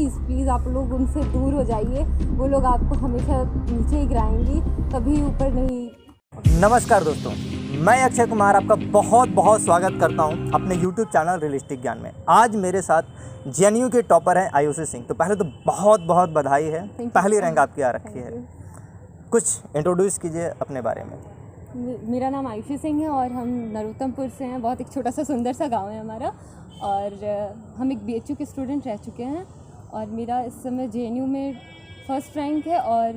Please आप लोग उनसे दूर हो जाइए, वो लोग आपको हमेशा नीचे ही गिराएंगी, कभी ऊपर नहीं। नमस्कार दोस्तों, मैं अक्षय कुमार आपका बहुत बहुत स्वागत करता हूं अपने YouTube चैनल रियलिस्टिक ज्ञान में। आज मेरे साथ जेएनयू के टॉपर हैं आयुषी सिंह। तो पहले तो बहुत बहुत बधाई है, पहली रैंक आपकी आ रखी है। कुछ इंट्रोड्यूस कीजिए अपने बारे में। मेरा नाम आयुषी सिंह है और हम नरोत्तमपुर से हैं। बहुत एक छोटा सा सुंदर सा गांव है हमारा, और हम एक BHU के स्टूडेंट रह चुके हैं। और मेरा इस समय JNU में फर्स्ट रैंक है और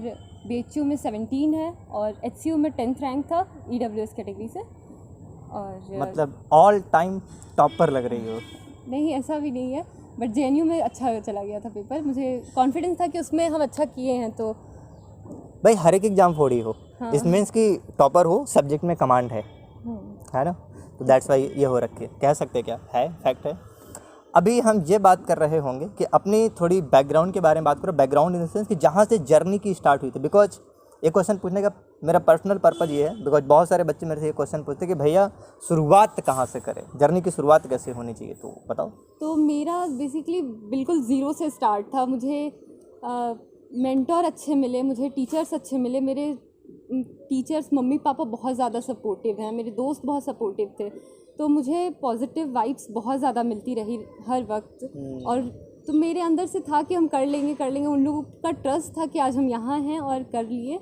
BHU में 17 है और HCU में 10th रैंक था EWS कैटेगरी से। और मतलब ऑल टाइम टॉपर लग रही हो। नहीं, ऐसा भी नहीं है, बट JNU में अच्छा चला गया था पेपर। मुझे कॉन्फिडेंस था कि उसमें हम अच्छा किए हैं। तो भाई हर एक एग्जाम फोड़ी हो, हाँ। इस मीन्स कि टॉपर हो, सब्जेक्ट में कमांड है ना। तो दैट्स वाई ये हो रखी है, कह सकते क्या है, फैक्ट है। अभी हम ये बात कर रहे होंगे कि अपनी थोड़ी बैकग्राउंड के बारे में बात करो। बैकग्राउंड इन द सेंस कि जहाँ से जर्नी की स्टार्ट हुई थी। बिकॉज ये क्वेश्चन पूछने का मेरा पर्सनल पर्पज़ ये है, बिकॉज बहुत सारे बच्चे मेरे से ये क्वेश्चन पूछते हैं कि भैया शुरुआत कहाँ से करें, जर्नी की शुरुआत कैसे होनी चाहिए, तो बताओ। तो मेरा बेसिकली बिल्कुल ज़ीरो से स्टार्ट था। मुझे मेंटोर अच्छे मिले, मुझे टीचर्स अच्छे मिले। मेरे टीचर्स, मम्मी पापा बहुत ज़्यादा सपोर्टिव हैं, मेरे दोस्त बहुत सपोर्टिव थे। तो मुझे पॉजिटिव वाइब्स बहुत ज़्यादा मिलती रही हर वक्त। और तो मेरे अंदर से था कि हम कर लेंगे। उन लोगों का ट्रस्ट था कि आज हम यहाँ हैं और कर लिए,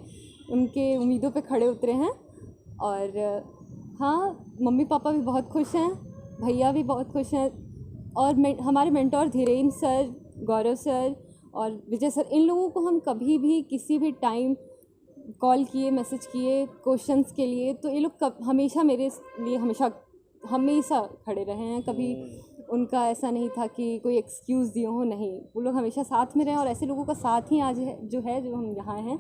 उनके उम्मीदों पे खड़े उतरे हैं। और हाँ, मम्मी पापा भी बहुत खुश हैं, भैया भी बहुत खुश हैं। और हमारे मेंटोर धीरेन्द्र सर, गौरव सर और विजय सर, इन लोगों को हम कभी भी किसी भी टाइम कॉल किए, मैसेज किए क्वेश्चंस के लिए, तो ये लोग हमेशा मेरे लिए हमेशा खड़े रहे हैं। कभी उनका ऐसा नहीं था कि कोई एक्सक्यूज़ दिए हो, नहीं, वो लोग हमेशा साथ में रहे। और ऐसे लोगों का साथ ही आज है जो हम यहाँ हैं।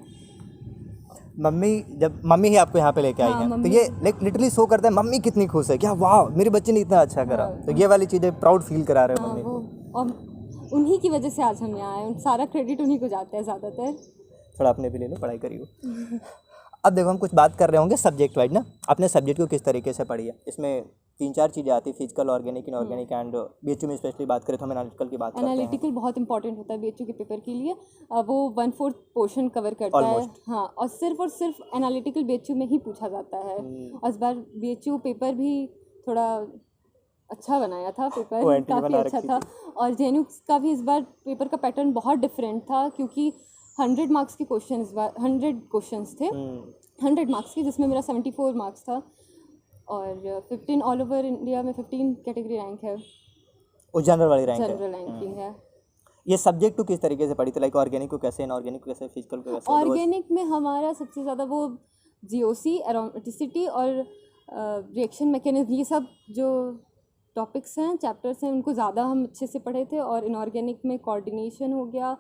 मम्मी ही आपको यहाँ पे लेके आई हैं, तो ये लिटरली शो करता है मम्मी कितनी खुश है, क्या वाह मेरे बच्चे ने इतना अच्छा करा। तो ये वाली चीज़ें प्राउड फील करा रहे हो मम्मी को। और उन्हीं की वजह से आज हम यहाँ आए, सारा क्रेडिट उन्हीं को जाता है ज़्यादातर। थोड़ा अपने भी ले लो, पढ़ाई करिए। अब देखो हम कुछ बात कर रहे होंगे सब्जेक्ट वाइज ना, अपने सब्जेक्ट को किस तरीके से पढ़ी है। इसमें 3-4 चीज़ें आती है, physical, organic, inorganic and BHU में स्पेशली बात करें तो हम एनालिटिकल की बात करते हैं। एनालिटिकल बहुत इंपॉर्टेंट होता है BHU के पेपर के लिए। वो 1/4 पोर्शन कवर करता है। हाँ, और सिर्फ एनालिटिकल BHU में ही पूछा जाता है। और इस बार BHU पेपर भी थोड़ा अच्छा बनाया था, पेपर काफ़ी अच्छा था। और JNU का भी इस बार पेपर का पैटर्न बहुत डिफरेंट था, क्योंकि 100 मार्क्स के क्वेश्चन, इस बार 100 क्वेश्चंस थे 100 मार्क्स के, जिसमें मेरा 74 मार्क्स था। और 15 ऑल ओवर इंडिया में 15 कैटेगरी रैंक है, वो जनरल वाली रैंक है, जनरल रैंकिंग है। ये सब्जेक्ट को किस तरीके से पढ़ी थी, लाइक ऑर्गेनिक को कैसे, इनऑर्गेनिक को कैसे, फिजिकल को कैसे? ऑर्गेनिक में हमारा सबसे ज़्यादा वो GOC, एरोमेटिसिटी और रिएक्शन मैकेनिज्म, ये सब जो टॉपिक्स हैं, चैप्टर्स हैं, उनको ज़्यादा हम अच्छे से पढ़े थे। और इनऑर्गेनिक में कोऑर्डिनेशन हो गया,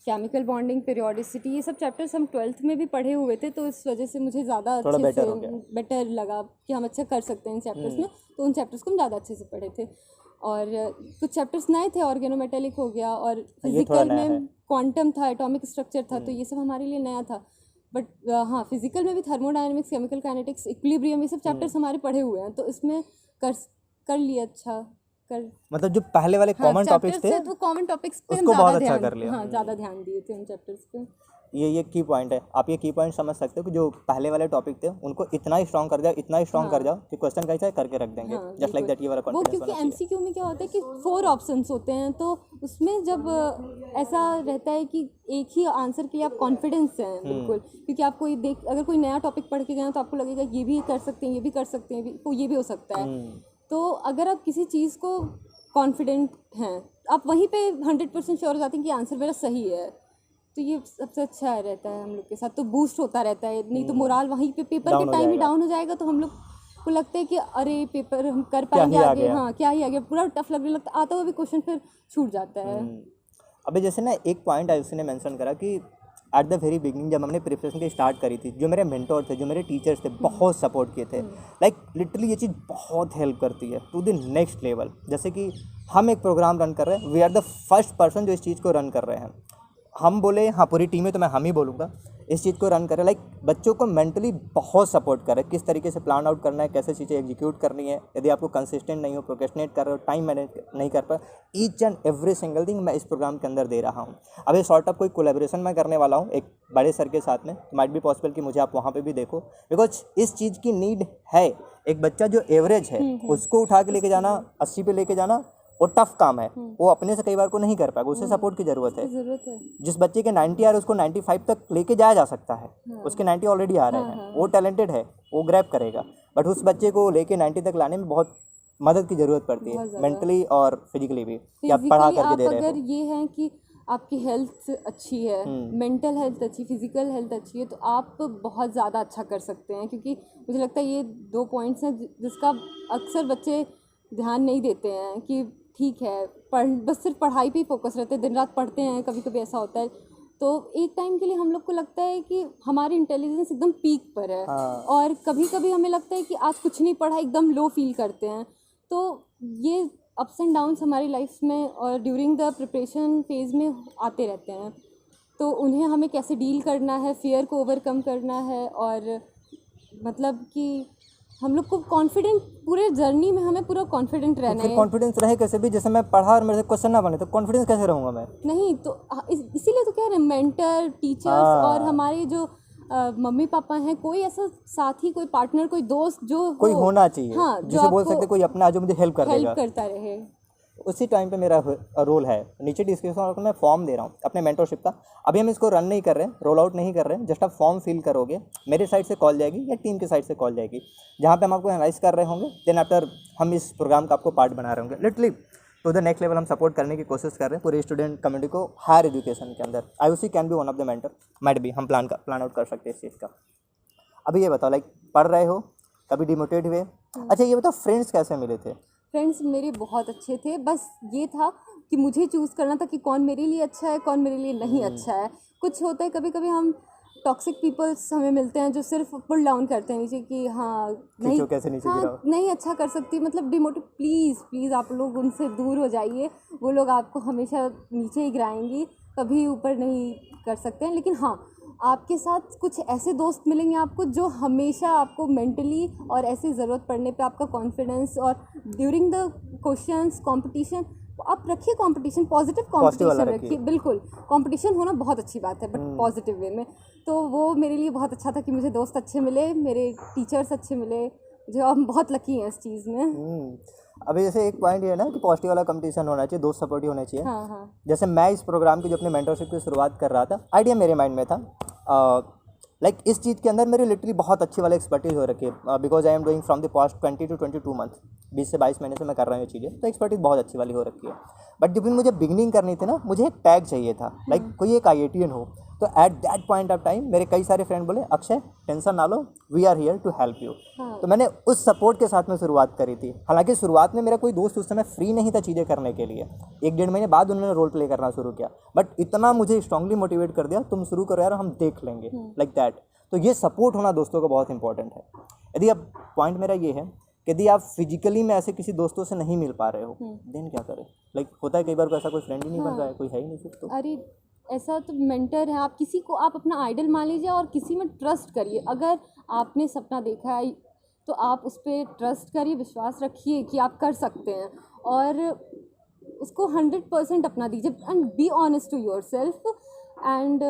केमिकल बॉन्डिंग, पीरियोडिसिटी, ये सब चैप्टर्स हम 12th में भी पढ़े हुए थे। तो इस वजह से मुझे ज़्यादा अच्छे से बेटर लगा कि हम अच्छा कर सकते हैं इन चैप्टर्स में। तो उन चैप्टर्स को हम ज़्यादा अच्छे से पढ़े थे। और कुछ चैप्टर्स नए थे, ऑर्गेनोमेटेलिक हो गया, और फिजिकल में क्वांटम था, एटॉमिक स्ट्रक्चर था, तो ये सब हमारे लिए नया था। बट हाँ, फिजिकल में भी थर्मोडायनेमिक्स, केमिकल काइनेटिक्स, इक्विलिब्रियम, ये सब चैप्टर्स हमारे पढ़े हुए हैं। तो इसमें कर लिया अच्छा कर, मतलब जो पहले वाले कॉमन टॉपिक्स थे, तो कॉमन टॉपिक्स पे उसको बहुत अच्छा कर लिया। हाँ, ज़्यादा ध्यान दिए थे उन चैप्टर्स पे। ये की पॉइंट है। आप ये की पॉइंट समझ सकते हो कि जो पहले वाले टॉपिक थे उनको इतना स्ट्रॉन्ग कर जाओ कि क्वेश्चन कैसा करके रख देंगे, जस्ट लाइक दैट। ये वाला कॉन्फिडेंस वो क्योंकि MCQ में क्या होता है कि 4 ऑप्शंस होते हैं, तो उसमें जब ऐसा रहता है कि एक ही आंसर के लिए आप कॉन्फिडेंस हैं बिल्कुल, क्योंकि आप अगर कोई नया टॉपिक पढ़ के गए तो आपको लगेगा ये भी कर सकते हैं, ये भी कर सकते हैं, ये भी हो सकता है। तो अगर आप किसी चीज़ को कॉन्फिडेंट हैं, आप वहीं पे 100% श्योर हो जाते हैं कि आंसर मेरा सही है। तो ये सबसे अच्छा रहता है हम लोग के साथ, तो बूस्ट होता रहता है। नहीं तो मोराल वहीं पे पेपर के टाइम ही डाउन हो जाएगा, तो हम लोग को लगता है कि अरे पेपर हम कर पाएंगे आगे, हाँ क्या ही आगे, पूरा टफ लगने लगता, आता हुआ भी क्वेश्चन फिर छूट जाता है। अभी जैसे ना एक पॉइंट आयुषी ने मेंशन करा कि एट द वेरी बिगनिंग जब हमने प्रिपरेशन की स्टार्ट करी थी, जो मेरे मेंटोर थे, जो मेरे टीचर्स थे, बहुत सपोर्ट किए थे। लाइक लिटरली ये चीज़ बहुत हेल्प करती है टू द नेक्स्ट लेवल। जैसे कि हम एक प्रोग्राम रन कर रहे हैं, we are the first person जो इस चीज़ को रन कर रहे हैं। हम बोले हाँ पूरी टीम है, तो मैं हम ही बोलूँगा। इस चीज़ को रन करे, लाइक बच्चों को मेंटली बहुत सपोर्ट करे, किस तरीके से प्लान आउट करना है, कैसे चीज़ें एग्जीक्यूट करनी है। यदि आपको कंसिस्टेंट नहीं हो, प्रोक्रेस्टिनेट कर रहे हो, टाइम मैनेज नहीं कर पाए, each and every single thing मैं इस प्रोग्राम के अंदर दे रहा हूँ। अब ये सॉर्ट ऑफ कोई कोलैबोरेशन मैं करने वाला हूँ एक बड़े सर के साथ में, माइट भी पॉसिबल कि मुझे आप वहाँ पे भी देखो, बिकॉज इस चीज़ की नीड है। एक बच्चा जो एवरेज है उसको उठा के लेके जाना, 80 पे लेके जाना, वो टफ काम है, वो अपने से कई बार को नहीं कर पाएगा, उसे सपोर्ट की ज़रूरत है। ज़रूरत है। जिस बच्चे के 90 आ रहे हैं उसको 95 तक लेके जाया जा सकता है, उसके 90 ऑलरेडी आ रहे हैं, वो टैलेंटेड है, वो ग्रैब करेगा, बट उस बच्चे को लेके 90 तक लाने में बहुत मदद की ज़रूरत पड़ती है, मेंटली और फिजिकली भी, कि आप पढ़ा फिजिकली करके आप दे रहे अगर हो। ये है कि आपकी हेल्थ अच्छी है, मेंटल हेल्थ अच्छी, फिजिकल हेल्थ अच्छी है, तो आप बहुत ज़्यादा अच्छा कर सकते हैं। क्योंकि मुझे लगता है ये 2 पॉइंट्स हैं जिसका अक्सर बच्चे ध्यान नहीं देते हैं कि ठीक है बस सिर्फ पढ़ाई पे ही फोकस रहते हैं, दिन रात पढ़ते हैं, कभी कभी ऐसा होता है। तो एक टाइम के लिए हम लोग को लगता है कि हमारी इंटेलिजेंस एकदम पीक पर है, और कभी कभी हमें लगता है कि आज कुछ नहीं पढ़ा, एकदम लो फील करते हैं। तो ये अप्स एंड डाउन्स हमारी लाइफ में और ड्यूरिंग द प्रिपरेशन फेज़ में आते रहते हैं। तो उन्हें हमें कैसे डील करना है, फियर को ओवरकम करना है, और मतलब कि हम लोग को कॉन्फिडेंट, पूरे जर्नी में हमें पूरा कॉन्फिडेंट रहना फिर है। कॉन्फिडेंस रहे कैसे भी, जैसे मैं पढ़ा और मेरे से क्वेश्चन ना बने तो कॉन्फिडेंस कैसे रहूँगा मैं? नहीं तो इसीलिए तो कह रहे हैं मेंटर, टीचर्स और हमारे जो मम्मी पापा हैं, कोई ऐसा साथी, कोई पार्टनर, कोई दोस्त जो कोई होना चाहिए, हाँ, जो जिसे बोल आपको सकते कोई अपना जो मुझे हेल्प कर देगा। हेल्प करता रहे। उसी टाइम पे मेरा रोल है, नीचे डिस्क्रिप्शन बॉक्स में मैं फॉर्म दे रहा हूँ अपने मेंटरशिप का। अभी हम इसको रन नहीं कर रहे हैं, रोल आउट नहीं कर रहे हैं, जस्ट आप फॉर्म फिल करोगे, मेरे साइड से कॉल जाएगी या टीम के साइड से कॉल जाएगी, जहाँ पे हम आपको एनालाइज कर रहे होंगे। देन आफ्टर हम इस प्रोग्राम का आपको पार्ट बना रहे होंगे, literally to the next level हम सपोर्ट करने की कोशिश कर रहे हैं पूरी स्टूडेंट कम्युनिटी को हायर एजुकेशन के अंदर। IOC can be one of the mentor, might be हम प्लान आउट कर सकते हैं इस चीज़ का। अभी ये बताओ, लाइक पढ़ रहे हो, कभी डिमोटिवेट हुए? अच्छा ये बताओ, फ्रेंड्स कैसे मिले थे? फ्रेंड्स मेरे बहुत अच्छे थे, बस ये था कि मुझे चूज़ करना था कि कौन मेरे लिए अच्छा है, कौन मेरे लिए नहीं अच्छा है। कुछ होता है कभी कभी हम टॉक्सिक पीपल्स हमें मिलते हैं जो सिर्फ पुल डाउन करते हैं नीचे कि हाँ नहीं, कैसे नीचे गिराओ। हाँ नहीं अच्छा कर सकती, मतलब डिमोटिव। प्लीज़ आप लोग उनसे दूर हो जाइए, वो लोग आपको हमेशा नीचे ही गिराएंगी, कभी ऊपर नहीं कर सकते हैं। लेकिन हाँ, आपके साथ कुछ ऐसे दोस्त मिलेंगे आपको जो हमेशा आपको मेंटली और ऐसी ज़रूरत पड़ने पे आपका कॉन्फिडेंस, और ड्यूरिंग द क्वेश्चंस कंपटीशन आप रखिए, कंपटीशन पॉजिटिव कंपटीशन रखिए। बिल्कुल कंपटीशन होना बहुत अच्छी बात है, बट पॉजिटिव वे में। तो वो मेरे लिए बहुत अच्छा था कि मुझे दोस्त अच्छे मिले, मेरे टीचर्स अच्छे मिले, जो हम बहुत लकी हैं इस चीज़ में। अभी जैसे एक पॉइंट ये है ना कि पॉजिटिव वाला कंपटीशन होना चाहिए, दोस्त सपोर्टिव होना चाहिए। हाँ। जैसे मैं इस प्रोग्राम की जो अपने मेंटरशिप की शुरुआत कर रहा था, आइडिया मेरे माइंड में था, लाइक इस चीज़ के अंदर मेरी लिटरली बहुत अच्छी वाली एक्सपर्टीज हो रखी है, because I am doing from the past 20 to 22 month, 20 से 22 महीने से मैं कर रहा हूँ ये चीज़ें, तो एक्सपर्टीज बहुत अच्छी वाली हो रखी है। बट जब भी मुझे बिगनिंग करनी थी ना, मुझे एक टैग चाहिए था, लाइक कोई एक IITian हो। तो at that point of time मेरे कई सारे फ्रेंड बोले, अक्षय टेंशन ना लो, we are here to help you. तो मैंने उस सपोर्ट के साथ में शुरुआत करी थी। हालांकि शुरुआत में मेरा कोई दोस्त उस समय फ्री नहीं था चीज़ें करने के लिए, 1-1.5 महीने बाद उन्होंने रोल प्ले करना शुरू किया, बट इतना मुझे स्ट्रांगली मोटिवेट कर दिया, तुम शुरू करो यार, हम देख लेंगे, लाइक दैट। तो ये सपोर्ट होना दोस्तों का बहुत इंपॉर्टेंट है। यदि अब पॉइंट मेरा ये है कि यदि आप फिजिकली में ऐसे किसी दोस्तों से नहीं मिल पा रहे हो, देन क्या करें? लाइक होता है कई बार ऐसा कोई फ्रेंड ही नहीं बन रहा है, कोई है ही नहीं फिर तो। अरे ऐसा तो मेंटर है, आप किसी को आप अपना आइडल मान लीजिए और किसी में ट्रस्ट करिए। अगर आपने सपना देखा है तो आप उस पर ट्रस्ट करिए, विश्वास रखिए कि आप कर सकते हैं, और उसको 100% अपना दीजिए, and be honest to your self, and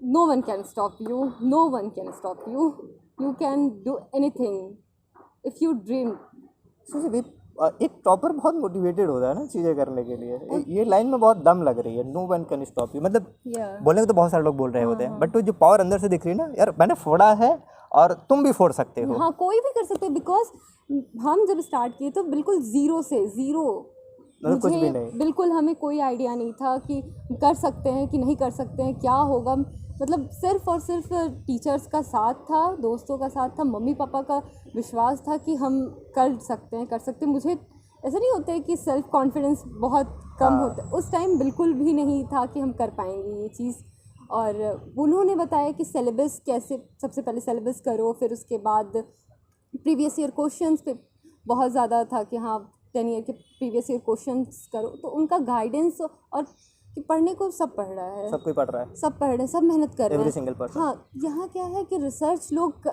no one can stop you, no one can stop you, you can do anything if you dream. एक टॉपर बहुत मोटिवेटेड होता है ना चीज़ें करने के लिए, ये लाइन में बहुत दम लग रही है, no one can stop you. मतलब बोलने को तो बहुत सारे लोग बोल रहे होते हैं, बट तो जो पावर अंदर से दिख रही है ना, यार मैंने फोड़ा है और तुम भी फोड़ सकते हो। हाँ, कोई भी कर सकते हो, बिकॉज हम जब स्टार्ट किए तो बिल्कुल ज़ीरो कुछ भी नहीं, बिल्कुल हमें कोई आइडिया नहीं था कि कर सकते हैं कि नहीं कर सकते हैं, क्या होगा। मतलब सिर्फ और सिर्फ टीचर्स का साथ था, दोस्तों का साथ था, मम्मी पापा का विश्वास था कि हम कर सकते हैं। मुझे ऐसा नहीं होता है कि सेल्फ कॉन्फिडेंस बहुत कम होता है, उस टाइम बिल्कुल भी नहीं था कि हम कर पाएंगे ये चीज़। और उन्होंने बताया कि सिलेबस कैसे, सबसे पहले सिलेबस करो, फिर उसके बाद प्रीवियस ईयर क्वेश्चंस पे बहुत ज़्यादा था कि हाँ 10 ईयर के प्रीवियस ईयर क्वेश्चंस करो। तो उनका गाइडेंस और कि पढ़ने को सब पढ़ रहा है, सब कोई पढ़ रहा है, सब पढ़ रहे हैं, सब मेहनत कर रहे एवरी हैं। Single person. हाँ, यहाँ क्या है कि रिसर्च लोग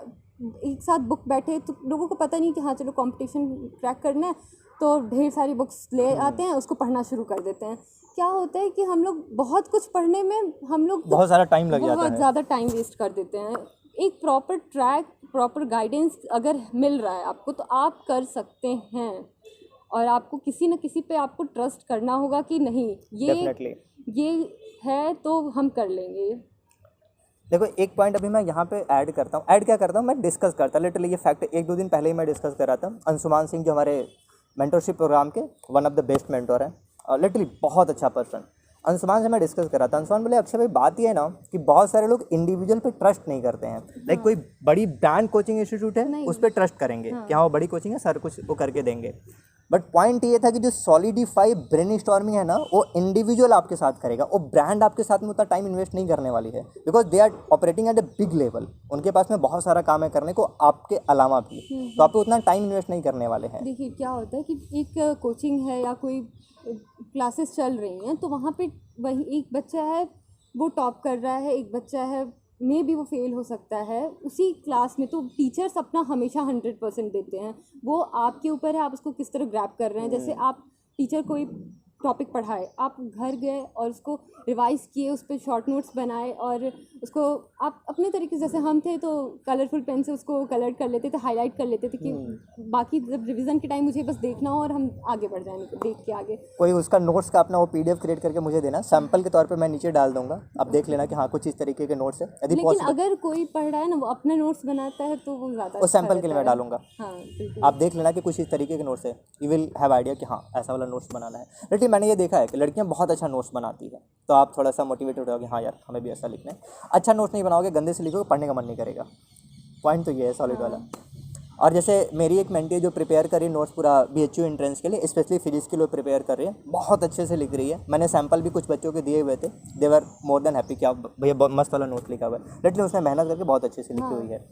एक साथ बुक बैठे तो लोगों को पता नहीं कि हाँ चलो कंपटीशन क्रैक करना है, तो ढेर सारी बुक्स ले आते हैं, उसको पढ़ना शुरू कर देते हैं। क्या होता है कि हम लोग बहुत कुछ पढ़ने में हम लोग बहुत सारा टाइम लग जाता बहुत है। ज़्यादा टाइम वेस्ट कर देते हैं। एक प्रॉपर ट्रैक, प्रॉपर गाइडेंस अगर मिल रहा है आपको तो आप कर सकते हैं, और आपको किसी न किसी पे आपको ट्रस्ट करना होगा कि नहीं डेफिनेटली ये है तो हम कर लेंगे। देखो एक पॉइंट अभी मैं यहाँ पे ऐड करता हूँ, ऐड क्या करता हूँ, मैं डिस्कस करता, लिटरली ये फैक्ट 1-2 दिन पहले ही मैं डिस्कस कर रहा था। अंशुमान सिंह जो हमारे मेंटरशिप प्रोग्राम के one of the best mentor हैं, और लिटरली बहुत अच्छा पर्सन, अंशुमान से मैं डिस्कस कर रहा था। अंशुमान बोले अक्षय भाई बात ये है ना कि बहुत सारे लोग इंडिविजुअल पे ट्रस्ट नहीं करते हैं। लाइक कोई बड़ी ब्रांड कोचिंग इंस्टीट्यूट है उस पर ट्रस्ट करेंगे कि हाँ वो बड़ी कोचिंग है, सर कुछ वो करके देंगे। बट पॉइंट ये था कि जो सॉलिडिफाई ब्रेनस्टॉर्मिंग है ना वो इंडिविजुअल आपके साथ करेगा, वो ब्रांड आपके साथ में उतना टाइम इन्वेस्ट नहीं करने वाली है, because they are operating at a big level. उनके पास में बहुत सारा काम है करने को आपके अलावा भी, तो आप पे उतना टाइम इन्वेस्ट नहीं करने वाले हैं। देखिए क्या होता है कि एक कोचिंग है या कोई क्लासेस चल रही हैं, तो वहाँ पे वही एक बच्चा है वो टॉप कर रहा है, एक बच्चा है में भी वो फेल हो सकता है उसी क्लास में। तो टीचर्स अपना हमेशा 100% देते हैं, वो आपके ऊपर है आप उसको किस तरह ग्रैब कर रहे हैं। जैसे आप टीचर कोई टॉपिक पढ़ाए, आप घर गए और उसको रिवाइज किए, उस पर शॉर्ट नोट्स बनाए, और उसको आप अपने तरीके से, जैसे हम थे तो कलरफुल पेन से उसको कलर कर लेते थे, हाईलाइट कर लेते थे कि बाकी जब रिवीजन के टाइम मुझे बस देखना हो और हम आगे बढ़ जाएंगे देख के आगे। कोई उसका नोट्स का अपना वो PDF क्रिएट करके मुझे देना, सैंपल के तौर पे मैं नीचे डाल दूंगा, आप देख लेना कि हाँ कुछ इस तरीके के नोट्स है। यदि लेकिन अगर कोई पढ़ रहा है ना वो अपने नोट्स बनाता है तो वो ज़्यादा उस सैंपल के लिए मैं डालूंगा, हाँ बिल्कुल। आप देख लेना कि कुछ इस तरीके के नोट्स है, यू विल हैव आइडिया कि हाँ ऐसा वाला नोट्स बनाना है। लेकिन मैंने ये देखा है कि लड़कियां बहुत अच्छा नोट्स बनाती है, तो आप थोड़ा सा मोटिवेटेड हो कि हाँ यार हमें भी ऐसा लिखना है। अच्छा नोट्स नहीं बनाओगे, गंदे से लिखोगे, पढ़ने का मन नहीं करेगा। पॉइंट तो ये है सॉलिड वाला। और जैसे मेरी एक मेंटी है जो प्रिपेयर कर रही है नोट्स पूरा BHU एंट्रेंस के लिए, स्पेशली फिजिक्स के लिए प्रिपेयर कर रही है, बहुत अच्छे से लिख रही है। मैंने सैंपल भी कुछ बच्चों के दिए हुए थे, दे वर मोर देन हैप्पी कि आप भैया बहुत मस्त वाला नोट लिखा हुआ है। लेकिन उसने मेहनत करके बहुत अच्छे से लिखी हुई है।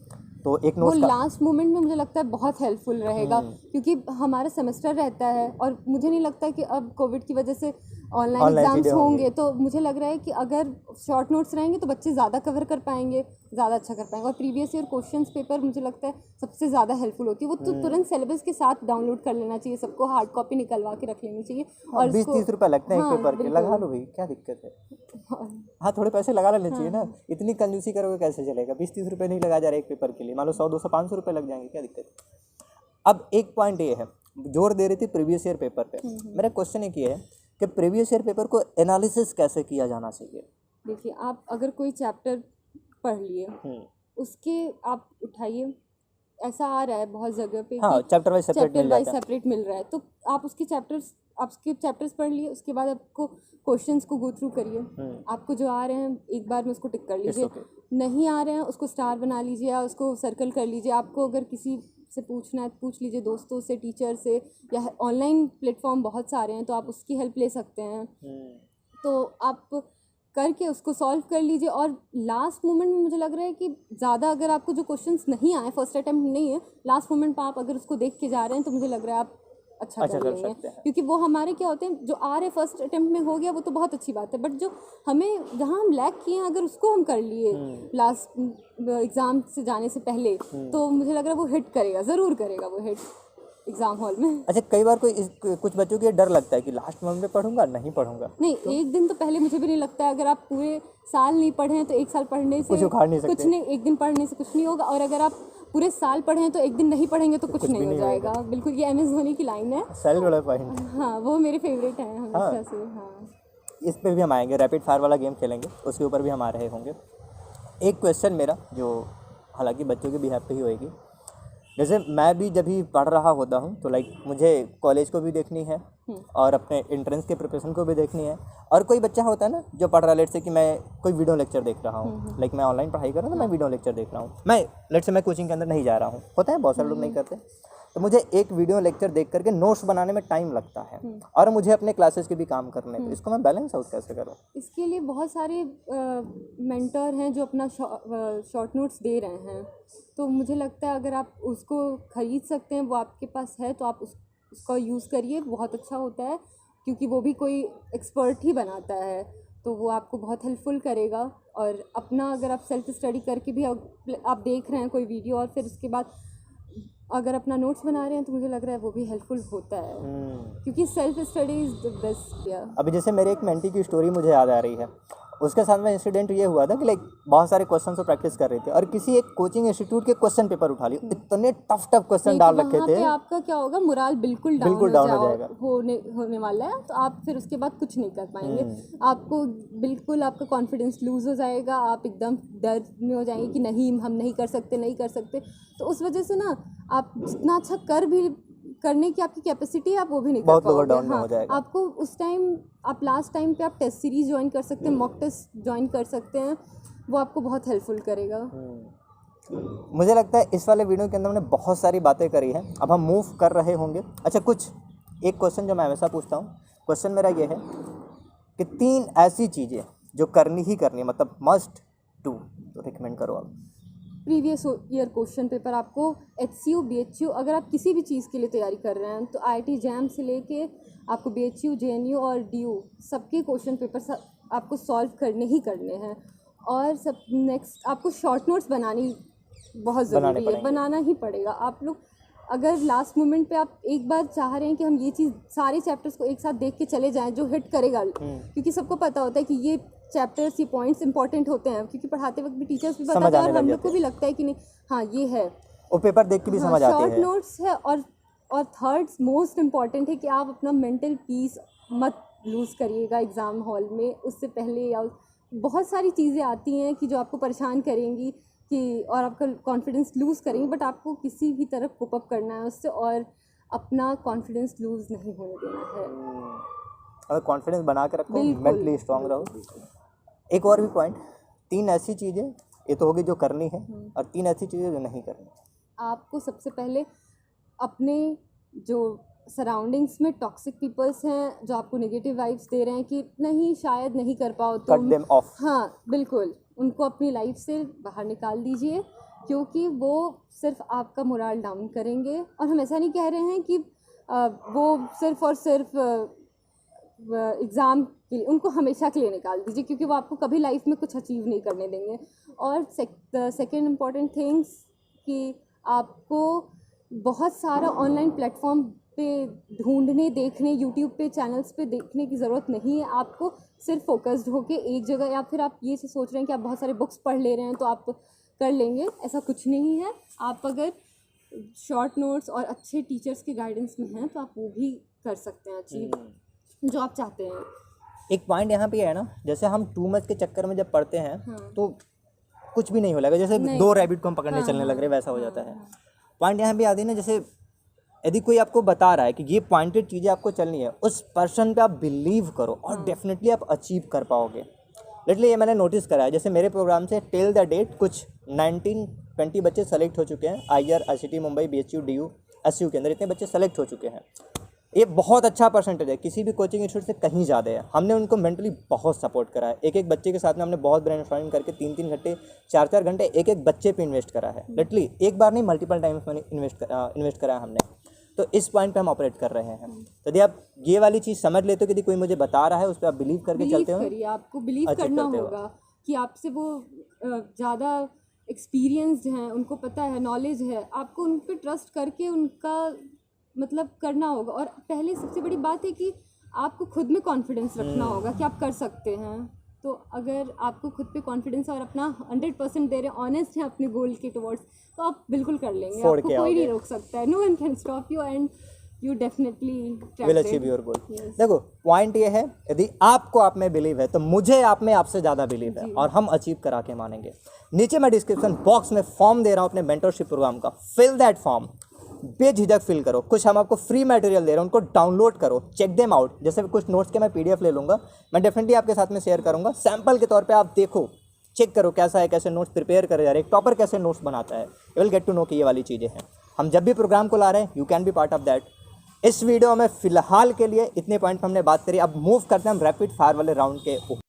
तो एक वो नोट्स का लास्ट मोमेंट में मुझे लगता है बहुत हेल्पफुल रहेगा, क्योंकि हमारा सेमेस्टर रहता है और मुझे नहीं लगता कि अब कोविड की वजह से ऑनलाइन एग्जाम्स चीज़ें होंगे, तो मुझे लग रहा है कि अगर शॉर्ट नोट्स रहेंगे तो बच्चे ज़्यादा कवर कर पाएंगे, ज़्यादा अच्छा कर पाएंगे। और प्रीवियस ईयर क्वेश्चंस पेपर मुझे लगता है सबसे ज़्यादा हेल्पफुल होती है, वो तो तुरंत सिलेबस के साथ डाउनलोड कर लेना चाहिए, सबको हार्ड कॉपी निकलवा के रख लेनी चाहिए। और 20-30 रुपये लगते हैं एक हाँ, पेपर के, बिल्कुल। लगा लो भाई क्या दिक्कत है। हाँ थोड़े पैसे लगा लेने चाहिए ना, इतनी कंजूसी करोगे कैसे चलेगा। 20-30 रुपये नहीं लगा जा रहा है एक पेपर के लिए, मान लो 100-200-500 रुपये लग जाएंगे, क्या दिक्कत है। अब एक पॉइंट ये है, जोर दे रही थी प्रीवियस ईयर पेपर पे, मेरा क्वेश्चन एक ये है कि प्रीवियस ईयर पेपर को एनालिसिस कैसे किया जाना चाहिए। देखिए आप अगर कोई चैप्टर पढ़ लिए, उसके आप उठाइए, ऐसा आ रहा है बहुत जगह पे हाँ कि चैप्टर वाइज सेपरेट मिल रहा है, तो आप उसके चैप्टर्स पढ़ लिए, उसके बाद आपको क्वेश्चंस को गो थ्रू करिए। आपको जो आ रहे हैं एक बार में उसको टिक कर लीजिए, नहीं आ रहे हैं उसको स्टार बना लीजिए या उसको सर्कल कर लीजिए। आपको अगर किसी से पूछना है पूछ लीजिए, दोस्तों से, टीचर से, या ऑनलाइन प्लेटफॉर्म बहुत सारे हैं तो आप उसकी हेल्प ले सकते हैं। तो आप करके उसको सॉल्व कर लीजिए। और लास्ट मोमेंट में मुझे लग रहा है कि ज़्यादा अगर आपको जो क्वेश्चंस नहीं आए, फर्स्ट अटेम्प्ट नहीं है, लास्ट मोमेंट पर आप अगर उसको देख के जा रहे हैं तो मुझे लग रहा है आप अच्छा कर लेंगे। क्योंकि वो हमारे क्या होते हैं, जो आ रहे फर्स्ट अटेम्प्ट में हो गया वो तो बहुत अच्छी बात है, बट जो हमें जहाँ हम लैग किए हैं अगर उसको हम कर लिए लास्ट एग्ज़ाम से जाने से पहले, तो मुझे लग रहा है वो हिट करेगा, ज़रूर करेगा वो हिट एग्ज़ाम हॉल में। अच्छा कई बार कुछ बच्चों को ये डर लगता है कि लास्ट मोमेंट में पढ़ूंगा नहीं पढ़ूंगा। नहीं, एक दिन तो पहले मुझे भी नहीं लगता है, अगर आप पूरे साल नहीं पढ़े हैं तो एक साल पढ़ने से कुछ उखाड़ नहीं सकते, कुछ नहीं, एक दिन पढ़ने से कुछ नहीं होगा। और अगर आप पूरे साल पढ़े हैं तो एक दिन नहीं पढ़ेंगे तो कुछ नहीं हो जाएगा। बिल्कुल, ये MS धोनी की लाइन है। सैलरी वाला पॉइंट, हाँ वो मेरे फेवरेट है हमेशा से। हाँ इस पे भी हम आएंगे, रैपिड फायर वाला गेम खेलेंगे, उसके ऊपर भी हम आ रहे होंगे। एक क्वेश्चन मेरा जो हालांकि बच्चों के बिहाफ पे ही होएगी, जैसे मैं भी जब भी पढ़ रहा होता हूँ तो लाइक मुझे कॉलेज को भी देखनी है और अपने एंट्रेंस के प्रिपरेशन को भी देखनी है। और कोई बच्चा होता है ना जो पढ़ रहा है, लेट से कि मैं कोई वीडियो लेक्चर देख रहा हूँ, लाइक मैं ऑनलाइन पढ़ाई कर रहा हूँ तो मैं वीडियो लेक्चर देख रहा हूँ, मैं लेट से मैं कोचिंग के अंदर नहीं जा रहा हूँ, होता है बहुत सारे लोग नहीं करते, तो मुझे एक वीडियो लेक्चर देख करके नोट्स बनाने में टाइम लगता है और मुझे अपने क्लासेस के भी काम करने, तो इसको मैं बैलेंस आउट कैसे करूँ। इसके लिए बहुत सारे मेंटर हैं जो अपना शॉर्ट नोट्स दे रहे हैं, तो मुझे लगता है अगर आप उसको ख़रीद सकते हैं, वो आपके पास है तो आप उसका यूज़ करिए, बहुत अच्छा होता है। क्योंकि वो भी कोई एक्सपर्ट ही बनाता है, तो वो आपको बहुत हेल्पफुल करेगा। और अपना अगर आप सेल्फ स्टडी करके भी आप देख रहे हैं कोई वीडियो और फिर उसके बाद अगर अपना नोट्स बना रहे हैं, तो मुझे लग रहा है वो भी हेल्पफुल होता है, क्योंकि self study is the best. अभी जैसे मेरे एक मेंटी की स्टोरी मुझे याद आ रही है, उसके साथ में इंसिडेंट ये हुआ था कि लाइक बहुत सारे क्वेश्चन को प्रैक्टिस कर रहे थे और किसी एक कोचिंग इंस्टीट्यूट के क्वेश्चन पेपर उठा लिए, इतने टफ क्वेश्चन डाल रखे थे। आपका क्या होगा, मोरल बिल्कुल डाउन हो जाएगा, होने वाला है, तो आप फिर उसके बाद कुछ नहीं कर पाएंगे। आपको बिल्कुल आपका कॉन्फिडेंस लूज हो जाएगा, आप एकदम डर में हो जाएंगे कि नहीं हम नहीं कर सकते। तो उस वजह से ना आप जितना अच्छा करने की आपकी कैपेसिटी है, आप वो भी नहीं कर पाओगे। हाँ, हो जाएगा। आपको उस टाइम आप लास्ट टाइम पे आप टेस्ट सीरीज ज्वाइन कर सकते हैं, मॉक टेस्ट ज्वाइन कर सकते हैं, वो आपको बहुत हेल्पफुल करेगा। मुझे लगता है इस वाले वीडियो के अंदर हमने बहुत सारी बातें करी है, अब हम मूव कर रहे होंगे। अच्छा, एक क्वेश्चन जो मैं हमेशा पूछता हूँ, क्वेश्चन मेरा ये है कि 3 ऐसी चीज़ें जो करनी ही करनी है, मतलब मस्ट डू, तो रिकमेंड करो आप। प्रीवियस ईयर क्वेश्चन पेपर आपको HCU BHU, अगर आप किसी भी चीज़ के लिए तैयारी कर रहे हैं तो IIT JAM से लेके आपको BHU JNU और DU सबके क्वेश्चन पेपर आपको सॉल्व करने ही करने हैं। और सब नेक्स्ट आपको शॉर्ट नोट्स बनानी बहुत ज़रूरी है, बनाना ही पड़ेगा। आप लोग अगर लास्ट मोमेंट पे आप एक बार चाह रहे हैं कि हम ये चीज़ सारे चैप्टर्स को एक साथ देख के चले जाएं जो हिट करेगा, क्योंकि सबको पता होता है कि ये चैप्टर्स, ये पॉइंट्स इंपॉर्टेंट होते हैं, क्योंकि पढ़ाते वक्त भी टीचर्स भी बताते हैं और हम लोग को भी लगता है कि नहीं हाँ ये है, वो पेपर देख के भी समझ आते हैं। शॉर्ट नोट्स है। और थर्ड मोस्ट इम्पॉर्टेंट है कि आप अपना मेंटल पीस मत लूज़ करिएगा एग्ज़ाम हॉल में। उससे पहले या बहुत सारी चीज़ें आती हैं कि जो आपको परेशान करेंगी कि और आपका कॉन्फिडेंस लूज़ करेंगी, बट आपको किसी भी तरह कोप अप करना है उससे और अपना कॉन्फिडेंस लूज़ नहीं होने देना है। अगर कॉन्फिडेंस बना के रखो, मेंटली स्ट्रांग रहो। एक और भी पॉइंट, 3 ऐसी चीज़ें, ये तो होगी जो करनी है, और 3 ऐसी चीज़ें जो नहीं करनी। आपको सबसे पहले अपने जो सराउंडिंग्स में टॉक्सिक पीपल्स हैं जो आपको नेगेटिव वाइब्स दे रहे हैं कि नहीं शायद नहीं कर पाओ तुम, कट देम ऑफ। हाँ बिल्कुल, उनको अपनी लाइफ से बाहर निकाल दीजिए, क्योंकि वो सिर्फ आपका मोरल डाउन करेंगे। और हम ऐसा नहीं कह रहे हैं कि वो सिर्फ और सिर्फ एग्ज़ाम के लिए, उनको हमेशा के लिए निकाल दीजिए, क्योंकि वो आपको कभी लाइफ में कुछ अचीव नहीं करने देंगे। और सेकेंड इम्पॉर्टेंट थिंग्स कि आपको बहुत सारा ऑनलाइन प्लेटफॉर्म पे ढूंढने, देखने, यूट्यूब पे चैनल्स पे देखने की ज़रूरत नहीं है। आपको सिर्फ फोकस्ड होके एक जगह, या फिर आप ये सोच रहे हैं कि आप बहुत सारे बुक्स पढ़ ले रहे हैं तो आप कर लेंगे, ऐसा कुछ नहीं है। आप अगर शॉर्ट नोट्स और अच्छे टीचर्स के गाइडेंस में हैं तो आप वो भी कर सकते हैं अचीव जो आप चाहते हैं। एक पॉइंट यहाँ पे है ना, जैसे हम टू मच के चक्कर में जब पढ़ते हैं तो कुछ भी नहीं हो लगा, जैसे 2 रैबिट को हम पकड़ने चलने लग रहे वैसा हो जाता है। पॉइंट यहाँ पे आती है ना, जैसे यदि कोई आपको बता रहा है कि ये पॉइंटेड चीज़ें आपको चलनी है, उस पर्सन पे आप बिलीव करो और डेफिनेटली आप अचीव कर पाओगे। लिटरली ये मैंने नोटिस करा है, जैसे मेरे प्रोग्राम से टिल द डेट कुछ 19-20 बच्चे सेलेक्ट हो चुके हैं। IIR, ICT Mumbai, BHU, DU, SU के अंदर इतने बच्चे सेलेक्ट हो चुके हैं। ये बहुत अच्छा परसेंटेज है, किसी भी कोचिंग इंस्टीट्यूट से कहीं ज़्यादा है। हमने उनको मेंटली बहुत सपोर्ट करा है। एक बच्चे के साथ में हमने बहुत ब्रेनस्टॉर्मिंग करके 3-3 घंटे 4-4 घंटे एक बच्चे पे इन्वेस्ट करा है। लिटरली एक बार नहीं, मल्टीपल टाइम्स मैंने इन्वेस्ट करा है हमने। तो इस पॉइंट पे हम ऑपरेट कर रहे हैं। तो यदि आप ये वाली चीज़ समझ लेते हो कि यदि कोई मुझे बता रहा है उस पर आप बिलीव करके चलते हो, आपको बिलीव करना होगा कि आपसे वो ज़्यादा एक्सपीरियंस्ड हैं, उनको पता है, नॉलेज है, आपको उन पर ट्रस्ट करके उनका मतलब करना होगा। और पहले सबसे बड़ी बात है कि आपको खुद में कॉन्फिडेंस रखना होगा कि आप कर सकते हैं। तो अगर आपको खुद पे कॉन्फिडेंस और अपना 100% दे रहे हैं, ऑनेस्ट हैं अपने गोल के टुवर्ड्स, तो आप बिल्कुल कर लेंगे। आपको कोई नहीं रोक सकता है, no one can stop you and you definitely will achieve your goal. देखो पॉइंट ये है, यदि आपको आप में बिलीव है तो मुझे आप में आपसे ज़्यादा बिलीव है और हम अचीव करा के मानेंगे। नीचे मैं डिस्क्रिप्शन बॉक्स में फॉर्म दे रहा हूँ अपने मेंटरशिप प्रोग्राम का, फिल दैट फॉर्म, बेझिझक फिल करो। कुछ हम आपको फ्री मटेरियल दे रहे हैं, उनको डाउनलोड करो, चेक देम आउट। जैसे कुछ नोट्स के मैं PDF ले लूँगा, मैं डेफिनेटली आपके साथ में शेयर करूँगा। सैम्पल के तौर पे आप देखो, चेक करो कैसा है, कैसे नोट्स प्रिपेयर करे जा रहे हैं, एक टॉपर कैसे नोट्स बनाता है। You will get to know कि ये वाली चीज़ें हैं। हम जब भी प्रोग्राम को ला रहे हैं, you can be part of that. इस वीडियो में फ़िलहाल के लिए इतने पॉइंट पर हमने बात करी। अब मूव करते हैं हम रैपिड फायर वाले राउंड के ऊपर।